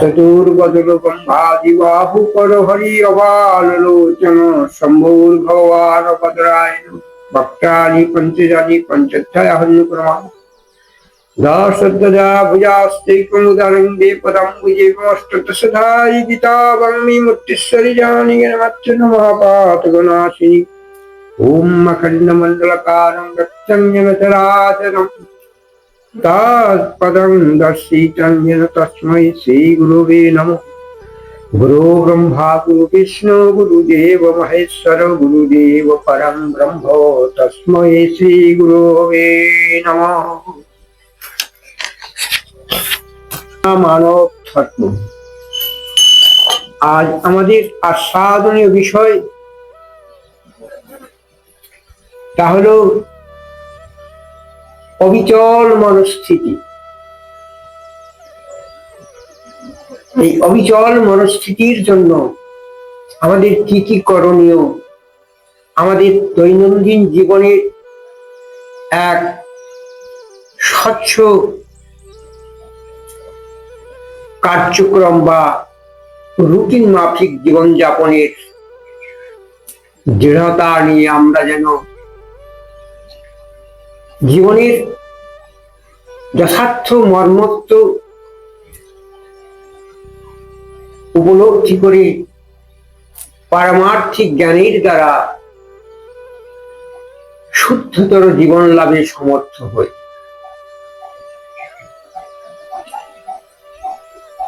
চতুর্বদলম্ভাদিবাহুকর হরি অবালোচন শম্ভুর্ভগবান পদরায় ভক্তানি পঞ্চজানি পঞ্চধ্যায়াহন্যক্রমা দাসদ্দা ভুজাস্তেকముదరంగే পদম ভুজেকষ্টতসদাই গীতাবঙ্মি মুক্তিশ্বরী জানি গণমাচ্ছন মহাপাতগনাশিনী ওম অখণ্ডমণ্ডলকারং গচ্ছন্যচরাচরম তৎপদং দর্শিतं येन तस्मै श्रीगुरुवे नमः। गुरु ब्रह्मा गुरु विष्णु गुरुदेव महेश्वर गुरुदेव परं ब्रह्म तस्मै श्रीगुरुवे नमः। মানব ধর্ম আজ আমাদের আস্বাদনীয় বিষয় তা হলো অবিচল মনস্থিতি। এই অবিচল মনস্থিতির জন্য আমাদের কি কি করণীয়, আমাদের দৈনন্দিন জীবনের এক স্বচ্ছ কার্যক্রম বা রুটিন মাফিক জীবনযাপনের দৃঢ়তা নিয়ে আমরা যেন জীবনের যথার্থ মর্মত্ব উপলব্ধি করে পারমার্থিক জ্ঞানের দ্বারা শুদ্ধতর জীবন লাভে সমর্থ হই।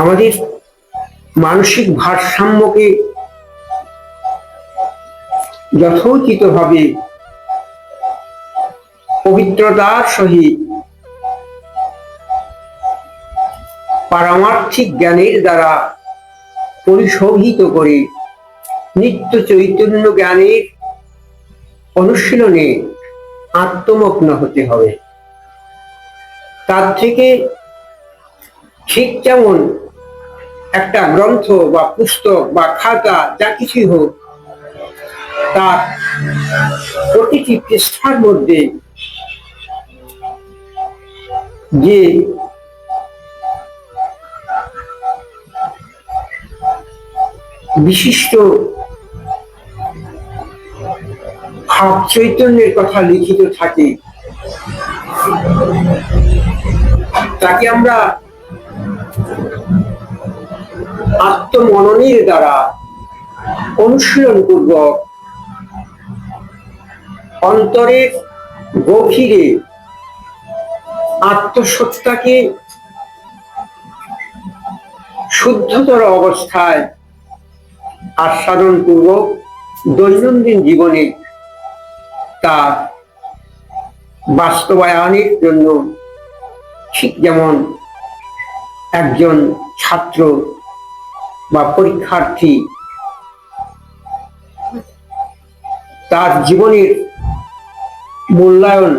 আমাদের মানসিক ভারসাম্যকে যথোচিতভাবে পবিত্রতার সহিত পারমার্থিক জ্ঞানের দ্বারা পরিশোভিত করে নিত্য চৈতন্য জ্ঞানের অনুশীলনে আত্মমগ্ন হতে হবে। তার থেকে ঠিক যেমন একটা গ্রন্থ বা পুস্তক বা খাতা যা কিছুই হোক, তার প্রতিটি পৃষ্ঠার মধ্যে যে বিশিষ্ট ভাব চৈতন্যের কথা লিখিত থাকে তাকে আমরা আত্মমননের দ্বারা অনুশীলন পূর্বক অন্তরের গভীরে আত্মসত্তাকে শুদ্ধতর অবস্থায় আস্বাদন পূর্বক দৈনন্দিন জীবনে তা বাস্তবায়নের জন্য ঠিক যেমন একজন ছাত্র বা পরীক্ষার্থী তার জীবনের মূল্যায়ন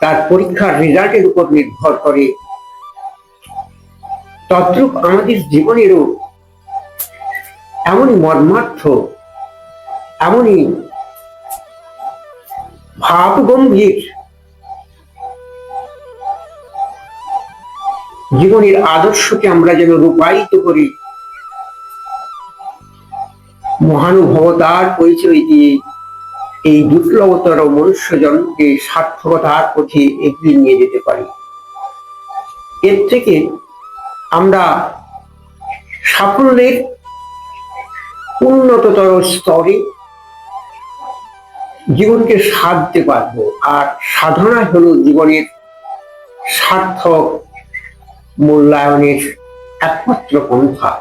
তার পরীক্ষার রেজাল্টের উপর নির্ভর করে, তদ্রূপ আমাদের জীবনেরও এমনই মর্মার্থ, এমনই ভাবগম্ভীর জীবনের আদর্শকে আমরা যেন রূপায়িত করি, মহানুভবতার পরিচয় দিয়ে এই দুর্লভতর মনুষ্য জন্মকে সার্থকতার পথে এগিয়ে নিয়ে যেতে পারি। এর থেকে আমরা সাফল্যের উন্নততর স্তরে জীবনকে সাধতে পারবো। আর সাধনা হলো জীবনের সার্থক মূল্যায়নের একমাত্র পন্থা।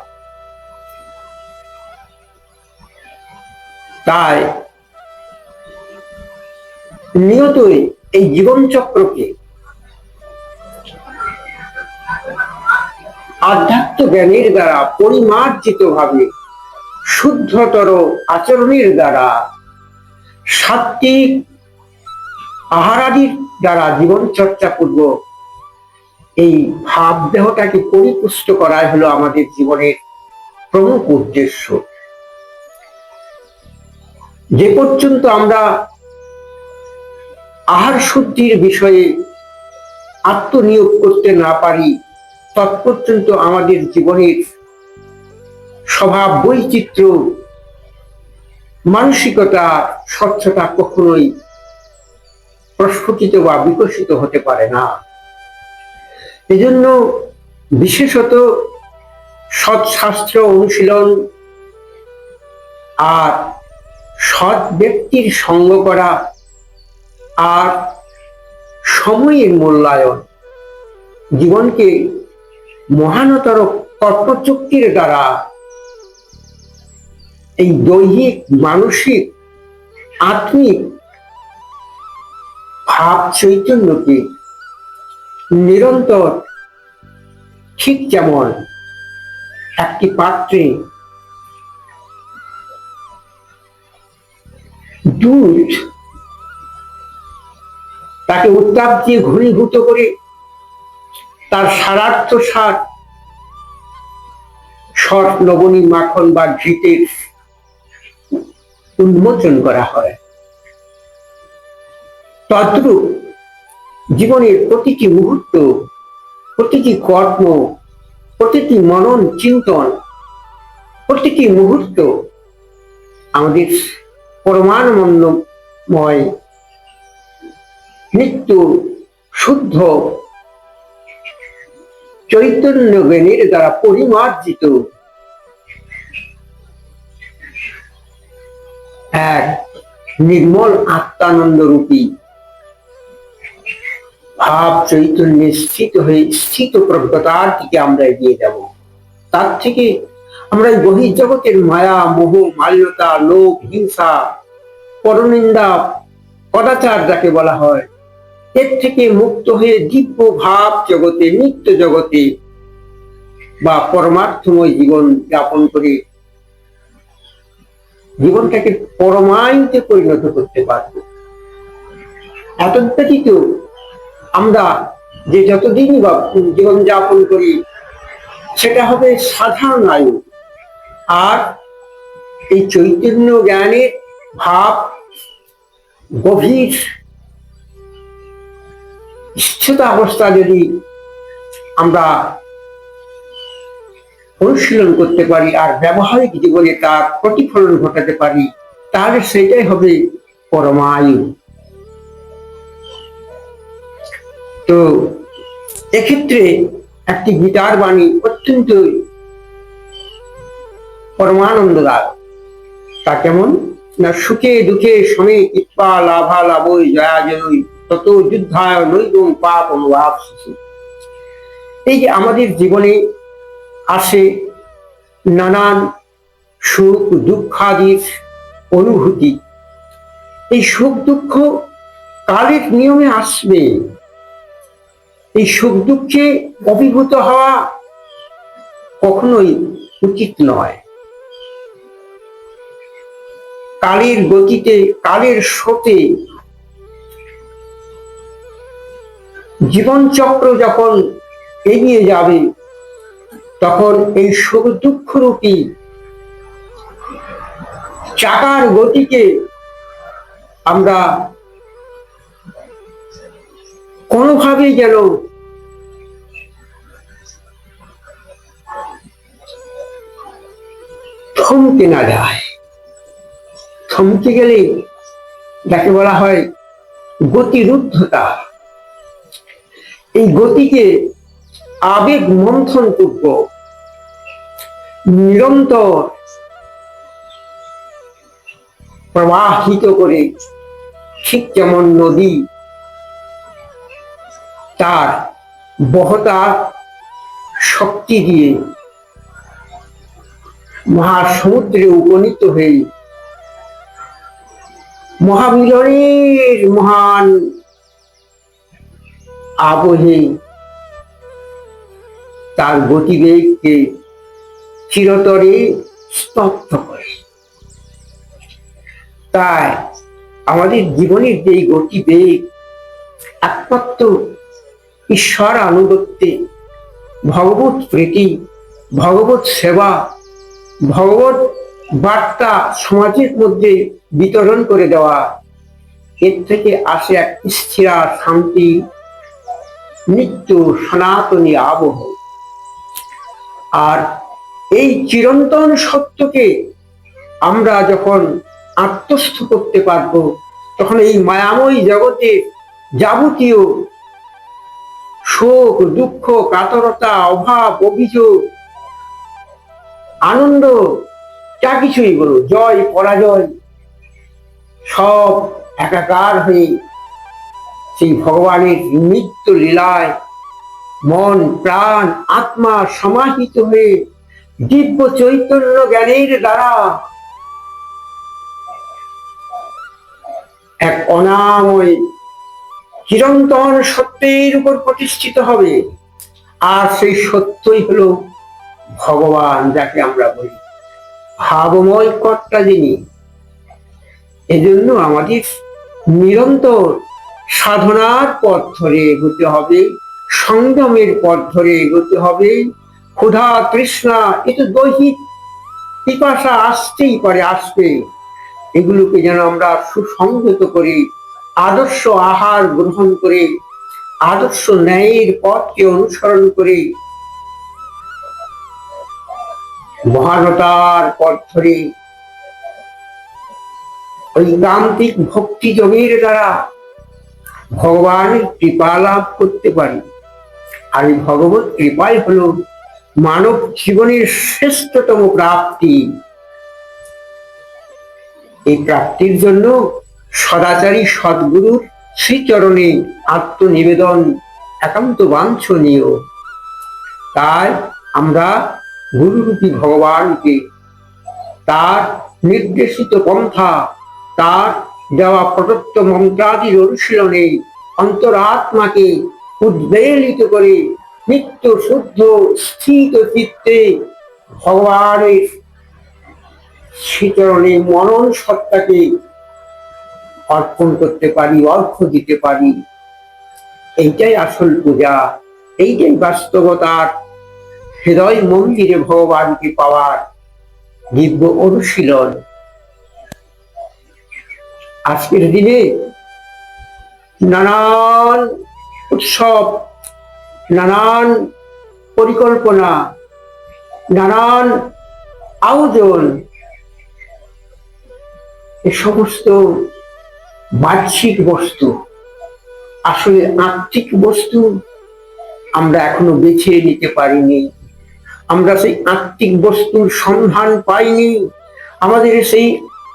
তাই নিয়তই এই জীবন চক্রকে আধ্যাত্ম জ্ঞানের দ্বারা পরিমার্জিত ভাবে শুদ্ধতর আচরণের দ্বারা সাত্বিক আহারাদির দ্বারা জীবন চর্চা পূর্বক এই ভাব দেহটাকে পরিপুষ্ট করাই হলো আমাদের জীবনের প্রমুখ উদ্দেশ্য। যে পর্যন্ত আমরা আহার শুদ্ধির বিষয়ে আত্মনিয়োগ করতে না পারি, তৎপর্যন্ত আমাদের জীবনের স্বভাব বৈচিত্র্য, মানসিকতা, স্বচ্ছতা কখনোই প্রস্ফুটিত বা বিকশিত হতে পারে না। এজন্য বিশেষত সৎশাস্ত্র অনুশীলন আর সৎ ব্যক্তির সঙ্গ করা আর সময়ের মূল্যায়ন জীবনকে মহানতর কর্মচুক্তির দ্বারা এই দৈহিক, মানসিক, আত্মিক ভাব চৈতন্যকে নিরন্তর, ঠিক যেমন একটি পাত্রে দুধ তাকে উত্তাপ দিয়ে ঘনীভূত করে তার সারার্থ সার সর, লবণী, মাখন বা ঘৃতের উন্মোচন করা হয়, তদ্রূপ জীবনের প্রতিটি মুহূর্ত, প্রতিটি কর্ম, প্রতিটি মনন চিন্তন, প্রতিটি মুহূর্ত আমাদের পরমানন্দময়, নিত্য শুদ্ধ চৈতন্য জ্ঞানের দ্বারা পরিমার্জিত এক নির্মল আত্মানন্দ রূপী ভাব চৈতন্যে স্থিত প্রজ্ঞতার দিকে আমরা এগিয়ে যাব। তার থেকে আমরা এই বহির্জগতের মায়া, মোহ, মাল্যতা, লোভ, হিংসা, পরনিন্দা, কদাচার যাকে বলা হয়, এর থেকে মুক্ত হয়ে দিব্য ভাব জগতে, নিত্য জগতে বা পরমার্থময় জীবন যাপন করে জীবনটাকে পরমায়ুতে পরিণত করতে পারব। এতদ্ব্যতীত আমরা যে যতদিনই বা জীবন যাপন করি সেটা হবে সাধারণ আয়ু। আর এই চৈতন্য জ্ঞানের ভাব গভীর স্থিতা অবস্থা যদি আমরা অনুশীলন করতে পারি আর ব্যবহারিক জীবনে তার প্রতিফলন ঘটাতে পারি, তাহলে সেটাই হবে পরমায়ু। তো এক্ষেত্রে একটি গীতার বাণী অত্যন্ত পরমানন্দদায়ক। তা কেমন না, সুখে দুঃখে সমে ইৎপা লাভা লাভই জয়া জয়ী তত যুদ্ধায় নৈগম পাপ অনুভাব। এই যে আমাদের জীবনে আসে নানান সুখ দুঃখাদির অনুভূতি, এই সুখ দুঃখ কালের নিয়মে আসবে। এই সুখ দুঃখে অভিভূত হওয়া কখনোই উচিত নয়। কালের গতিতে, কালের স্রোতে জীবন চক্র যখন এগিয়ে যাবে তখন এই সুখ দুঃখ রূপী চাকার গতিকে আমরা কোনোভাবেই যেন থমকে না যায়। থমকে গেলে যাকে বলা হয় গতিরুদ্ধতা। এই গতিকে আবেগ মন্থন করব, নিরন্তর প্রবাহিত করে, ঠিক যেমন নদী তার বহতা শক্তি দিয়ে মহাসমুদ্রে উপনীত হয়ে মহামিলনের মহান আবহে তার গতিবেগকে চিরতরে স্তব্ধ করে। তাই আমাদের জীবনের যে গতিবেগ একমাত্র ঈশ্বর আনুগত্যে, ভগবত প্রীতি, ভগবত সেবা, ভগবত বার্তা সমাজের মধ্যে বিতরণ করে দেওয়া, এর থেকে আসে এক স্থির শান্তি, নিত্য সনাতনী আবহ। আর এই চিরন্তন সত্যকে আমরা যখন আত্মস্থ করতে পারবো, তখন এই মায়াময় জগতে যাবতীয় শোক, দুঃখ, কাতরতা, অভাব, অভিযোগ, আনন্দ, যা কিছুই বলো, জয় পরাজয়, সব একাকার হয়ে সেই ভগবানের নিত্য লীলায় মন, প্রাণ, আত্মা সমাহিত হয়ে দিব্য চৈতন্য জ্ঞানের দ্বারা এক অনাময় চিরন্তন সত্যের উপর প্রতিষ্ঠিত হবে। আর সেই সত্যই হলো ভগবান, যাকে আমরা বলি ভাবময় কর্তা যিনি। এজন্য আমাদের নিরন্তর সাধনার পথ ধরে এগোতে হবে, সংযমের পথ ধরে এগোতে হবে। ক্ষুধা, তৃষ্ণা, এ তো দৈহিক পিপাসা আসতেই পারে, আসবে। এগুলোকে যেন আমরা সুসংযত করে আদর্শ আহার গ্রহণ করে আদর্শ ন্যায়ের পথকে অনুসরণ করে মহানতার পথ ধরে ঐকান্তিক ভক্তি যোগের দ্বারা ভগবানের কৃপা লাভ করতে পারি। আর এই ভগবত কৃপাই হলো মানব জীবনের শ্রেষ্ঠতম প্রাপ্তি। এই প্রাপ্তির জন্য সদাচারী সদ্গুরুর শ্রীচরণে আত্মনিবেদন একান্ত বাঞ্ছনীয়। তাই আমরা গুরুরূপী ভগবানকে তার নির্দেশিত পন্থা, তার দেওয়া প্রদত্ত মন্ত্রাদির অনুশীলনে অন্তরাত্মাকে উদ্বেলিত করে নিত্য শুদ্ধ স্থিত চিত্তে ভগবানের শ্রীচরণে মনন সত্তাকে অর্পণ করতে পারি, অর্ঘ্য দিতে পারি। এইটাই আসল পূজা, এইটাই বাস্তবতার হৃদয় মন্দিরে ভগবানকে পাওয়ার দিব্য অনুশীলন। আজকের দিনে নানান উৎসব, নানান পরিকল্পনা, নানান আয়োজন, এ সমস্ত বাহ্যিক বস্তু। আসলে আত্মিক বস্তু আমরা এখনো বেছে নিতে পারিনি। আমরা সেই আত্মিক বস্তুর সন্ধান পাইনি। আমাদের সেই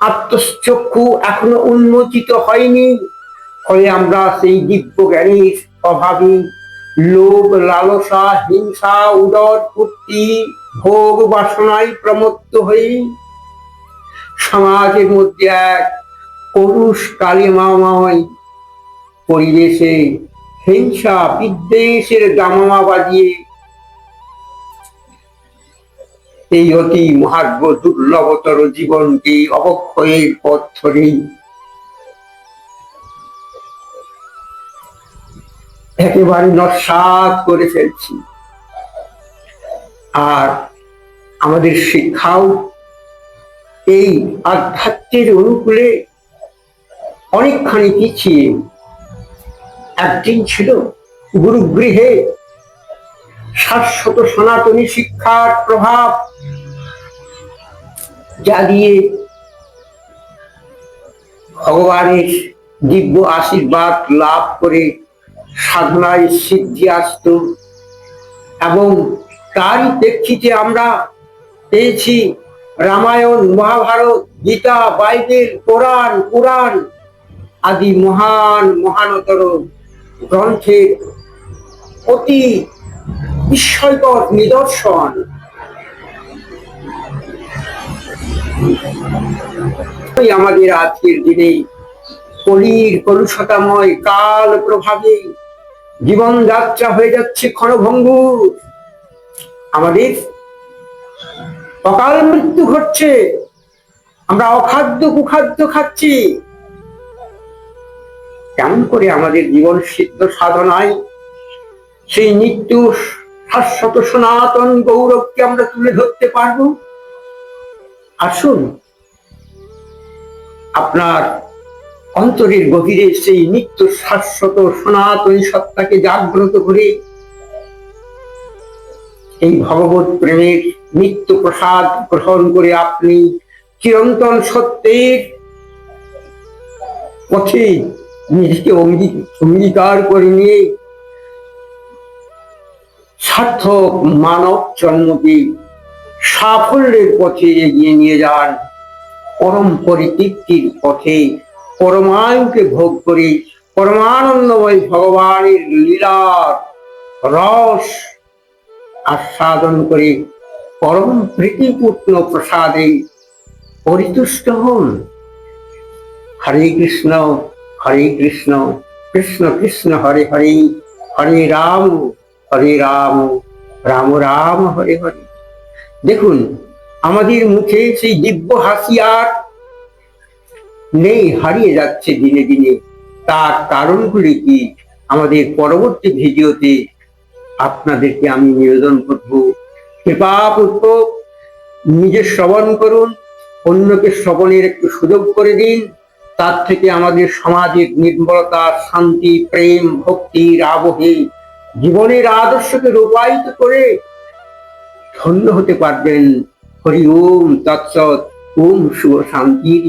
আত্মচক্ষু এখনো উন্মোচিত হয়নি। ফলে আমরা সেই দিব্য জ্ঞানের অভাবে লোভ, লালসা, হিংসা, উদরপূর্তি, ভোগ বাসনায় প্রমত্ত হয়ে সমাজের মধ্যে এক পুরুষ কালিমাময় পরিবেশে হিংসা বিদ্বেষের দামামা বাজিয়ে এই অতি মহার্ঘ দুর্লভতর জীবনকে অবক্ষয়ের পথ ধরেই একেবারে নস্যাৎ করে ফেলছি। আর আমাদের শিক্ষাও এই আধ্যাত্মের অনুকূলে অনেকখানি পিছিয়ে। একদিন ছিল গুরুগৃহে শাশ্বত সনাতনী শিক্ষার প্রভাব, যা দিয়ে ভগবানের দিব্য আশীর্বাদ লাভ করে সাধনায় সিদ্ধি আসত। এবং তারই প্রেক্ষিতে আমরা পেয়েছি রামায়ণ, মহাভারত, গীতা, বাইবেল, কোরআন, পুরাণ আদি মহান মহানতর গ্রন্থের অতি বিস্ময়কর নিদর্শন। আমাদের আজকের দিনে কলির কলুষতাময় কাল প্রভাবে জীবনযাত্রা হয়ে যাচ্ছে ক্ষণভঙ্গুর। আমাদের অকাল মৃত্যু ঘটছে, আমরা অখাদ্য কুখাদ্য খাচ্ছি। কেমন করে আমাদের জীবন সিদ্ধ সাধনায় সেই নিত্য শাশ্বত সনাতন গৌরবকে আমরা তুলে ধরতে পারবো? আসুন, আপনার অন্তরের গভীরে সেই নিত্য শাশ্বত সনাতনী সত্তাকে জাগ্রত করে এই ভগবত প্রেমের নিত্য প্রসাদ গ্রহণ করে আপনি চিরন্তন সত্যের পথে নিজেকে অঙ্গীকার করে নিয়ে সার্থক মানব জন্মকে সাফল্যের পথে এগিয়ে নিয়ে যান, পরম পরিতৃপ্তির পথে পরমায়ুকে ভোগ করে পরমানন্দময় ভগবানের লীলার রস আস্বাদন করে পরম প্রীতিপূর্ণ প্রসাদে পরিতুষ্ট হন। হরে কৃষ্ণ কৃষ্ণ কৃষ্ণ হরে হরে, হরে রাম রাম রাম হরে হরে। দেখুন, আমাদের মুখে সেই দিব্য হাসি আর নেই, হারিয়ে যাচ্ছে দিনে দিনে। তার কারণগুলি কি আমাদের পরবর্তী ভিডিওতে আপনাদেরকে আমি নিবেদন করব। কৃপাপূর্বক নিজে শ্রবণ করুন, অন্যকে শ্রবণের একটু সুযোগ করে দিন। তার থেকে আমাদের সমাজের নির্মলতা, শান্তি, প্রেম, ভক্তির আবহে জীবনের আদর্শকে রূপায়িত করে ধন্য হতে পারবেন। হরি ওম তৎসৎ। ওম শুভ শান্তির।